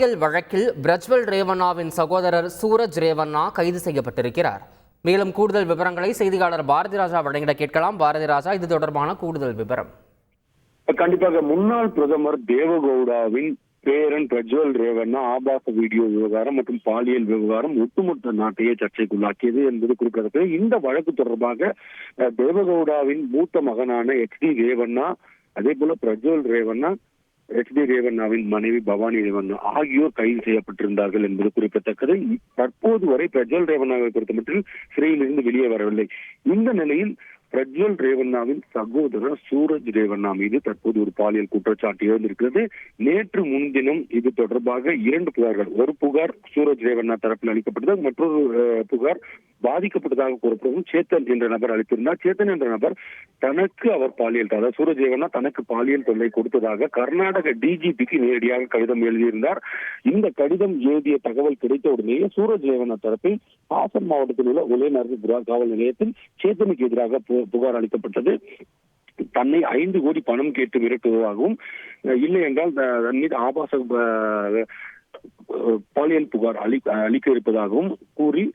பாலியல் வழக்கில் பிரஜ்வல் ரேவண்ணாவின் சகோதரர் சூரஜ் ரேவண்ணா கைது செய்யப்பட்டிருக்கிறார். மேலும் கூடுதல் விவரங்களை செய்தியாளர் பாரதி ராஜா வழங்கிட கேட்கலாம். பாரதி ராஜா, இது தொடர்பான கூடுதல் விவரம். கண்டிப்பாக முன்னாள் பிரதமர் தேவகவுடாவின் பேரன் பிரஜ்வல் ரேவண்ணா ஆபாச வீடியோ விவகாரம் மற்றும் பாலியல் விவகாரம் ஒட்டுமொத்த நாட்டையே சர்ச்சைக்குள்ளாக்கியது என்பது குறிப்பிடத்தக்கது. இந்த வழக்கு தொடர்பாக தேவகவுடாவின் மூத்த மகனான HD ரேவண்ணா, அதே போல பிரஜ்வல் ரேவண்ணா, HD ரேவண்ணாவின் மனைவி பவானி ரேவண்ணா ஆகியோர் கைது செய்யப்பட்டிருந்தார்கள் என்பது குறிப்பிடத்தக்கது. தற்போது வரை பிரஜ்வல் ரேவண்ணாவை பொறுத்தமட்டில் சிறையிலிருந்து வெளியே வரவில்லை. இந்த நிலையில் பிரஜ்வல் ரேவண்ணாவின் சகோதரர் சூரஜ் ரேவண்ணா மீது தற்போது ஒரு பாலியல் குற்றச்சாட்டு எழுந்திருக்கிறது. நேற்று முன்தினம் இது தொடர்பாக 2 புகார்கள். ஒரு புகார் சூரஜ் ரேவண்ணா தரப்பில் அளிக்கப்பட்டது, மற்றொரு புகார் பாதிக்கப்பட்டதாக கூறப்படும் சேத்தன் என்ற நபர் அளித்திருந்தார். சேத்தன் என்ற நபர் தனக்கு அவர் பாலியல், அதாவது சூரஜ் ரேவண்ணா தனக்கு பாலியல் தொல்லை கொடுத்ததாக கர்நாடக DGPக்கு நேரடியாக கடிதம் எழுதியிருந்தார். இந்த கடிதம் எழுதிய தகவல் கிடைத்த உடனேயே சூரஜ் ரேவண்ணா தரப்பில் ஹாசன் மாவட்டத்தில் உள்ள உலயநர்கு காவல் நிலையத்தில் சேத்தனுக்கு எதிராக புகார் அளிக்கப்பட்டது. தன்னை 5 கோடி பணம் கேட்டு மிரட்டுவதாகவும், இல்லை என்றால் தன் மீது ஆபாச பாலியல் புகார் அளிக்க இருப்பதாகவும் கூறி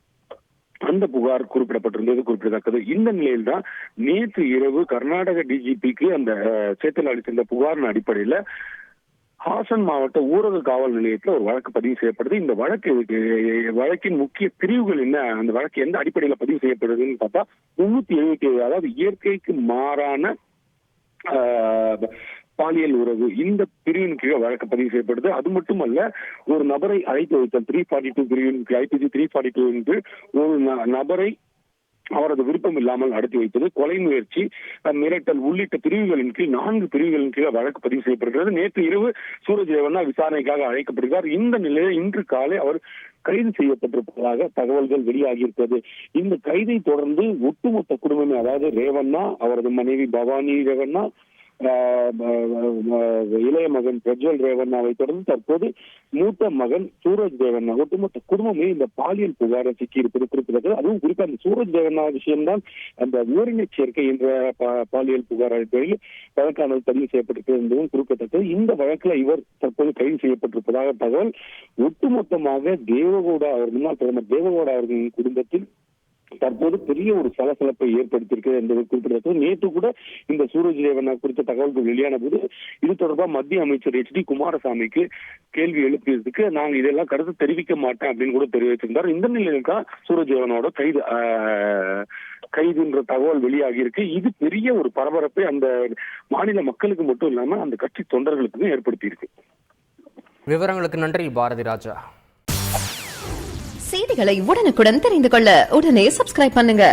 அந்த புகார் குறிப்பிடப்பட்டிருந்தது குறிப்பிடத்தக்கது. இந்த நிலையில் தான் நேற்று இரவு கர்நாடக DGPக்கு அந்த சேத்தல் அளித்திருந்த புகாரின் அடிப்படையில் ஹாசன் மாவட்ட ஊரக காவல் நிலையத்தில் ஒரு வழக்கு பதிவு செய்யப்படுது. இந்த வழக்கின் முக்கிய பிரிவுகள் என்ன, அந்த வழக்கு எந்த அடிப்படையில் பதிவு செய்யப்படுதுன்னு பார்த்தா 377, அதாவது இயற்கைக்கு மாறான பாலியல் உறவு, இந்த பிரிவின் கீழே வழக்கு பதிவு செய்யப்படுது. அது மட்டுமல்ல, ஒரு நபரை அழைத்து வைத்தல் 342 பிரிவின் IPC 342 கீழ் ஒரு நபரை அவரது விருப்பம் இல்லாமல் நடத்தி வைத்தது, கொலை முயற்சி, மிரட்டல் உள்ளிட்ட பிரிவுகளின் கீழ் 4 பிரிவுகளின் கீழ் வழக்கு பதிவு செய்யப்படுகிறது. நேற்று இரவு சூரஜ் ரேவண்ணா விசாரணைக்காக அழைக்கப்படுகிறார். இந்த நிலையில் இன்று காலை அவர் கைது செய்யப்பட்டிருப்பதாக தகவல்கள் வெளியாகியிருக்கிறது. இந்த கைதை தொடர்ந்து ஒட்டுமொத்த குடும்பமே, அதாவது ரேவண்ணா, அவரது மனைவி பவானி ரேவண்ணா, இளைய மகன் பிரஜ்வல் ரேவண்ணாவை தொடர்ந்து தற்போது மூத்த மகன் சூரஜ் ரேவண்ணா, ஒட்டுமொத்த குடும்பமே இந்த பாலியல் புகாரை சிக்கியிருப்பது குறிப்பிட்டது. அதுவும் குறிப்பா அந்த சூரஜ் ரேவண்ணா விஷயம்தான் அந்த ஓரின சேர்க்கை என்ற பாலியல் புகார் அடிப்படையில் வழக்கானது பதிவு செய்யப்பட்டிருக்கிறது என்பதும் குறிப்பிட்டது. இந்த வழக்கில் இவர் தற்போது கைது செய்யப்பட்டிருப்பதாக தகவல். ஒட்டுமொத்தமாக தேவகவுடா, அவர் முன்னாள் பிரதமர் தேவகவுடா அவர்களின் குடும்பத்தில் தற்போது பெரிய ஒரு சலசலப்பை ஏற்படுத்தியிருக்கிறது என்பது குறிப்பிடத்தக்கது. நேற்று கூட இந்த சூரஜ் ரேவண்ணா குறித்த தகவல்கள் வெளியான போது இது தொடர்பாக மத்திய அமைச்சர் HD குமாரசாமிக்கு கேள்வி எழுப்பியதுக்கு நாங்க இதெல்லாம் கருத்து தெரிவிக்க மாட்டேன் அப்படின்னு கூட தெரிவித்திருந்தார். இந்த நிலையில் தான் சூரஜ் ரேவண்ணாவோட கைதுன்ற தகவல் வெளியாகி இருக்கு. இது பெரிய ஒரு பரபரப்பை அந்த மாநில மக்களுக்கு மட்டும் இல்லாம அந்த கட்சி தொண்டர்களுக்கும் ஏற்படுத்தி இருக்கு. விவரங்களுக்கு நன்றி பாரதி ராஜா. செய்திகளை உடனுக்குடன் தெரிந்து கொள்ள உடனே சப்ஸ்கிரைப் பண்ணுங்க.